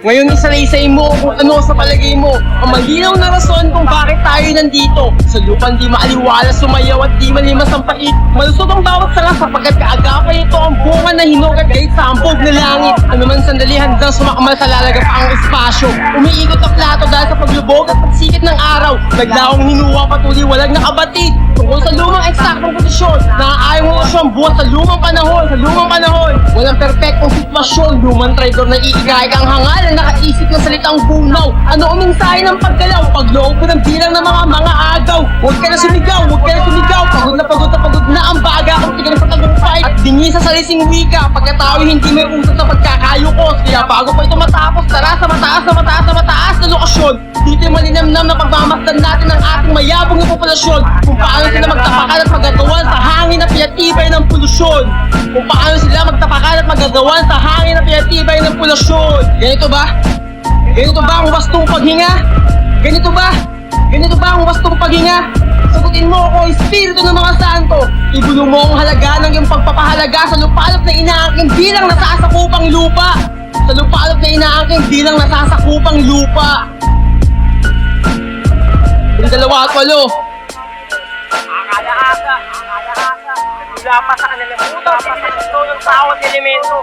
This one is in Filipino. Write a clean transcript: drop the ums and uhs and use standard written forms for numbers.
Ngayon isalaysay mo kung ano sa palagay mo ang malinaw na rason kung bakit tayo nandito. Sa lupang di maaliwala, sumayaw at di malimas ang pait. Malusog ang bawat sanga sapagkat kaagapan ito ang bunga na hinugat kahit sa ambog na langit. Ano man sandali handang sumakmal sa lalagapaang espasyo. Umiikot ang plato dahil sa paglubog at pagsikit ng araw. Naglaong hinuwa patuloy walang nakabatid tungkol sa lumang eksaktong posisyon. Naaayong relasyon buhat sa lumang panahon, Walang perpektong sitwasyon, lumang traidor na iigay kang hangal na nakaisip ng salitang bunaw. Ano ang mensahe ng paggalaw, pagloob ko ng bilang ng mga agaw. Huwag ka na sumigaw, pagod na ang baga kung tigan sa tagumpay. At dingi sa salising wika, pagkatao hindi may usap sa pagkakayukos. Kaya bago pa ito matapos, tara sa mataas na lokasyon. Dito'y malinamnam na pagmamasdan natin ang ating mayabong na populasyon. Kung paano sila magtapakan at magagawan sa hangin na pinatibay ng polusyon. Ganito ba? Ang wastong paghinga? Ganito ba ang wastong paghinga? Sagutin mo ako, Espiritu ng mga Santo. Ibulong mo ang halaga ng iyong pagpapahalaga sa lupalop na inaangking bilang nasasakupang lupa. Sa lupalop na inaangking bilang nasasakupang lupa. Yung 2 at 8. Akala-asa. Wala pa sa kanila. Wala pa sa kanila. Yung tawag elemento.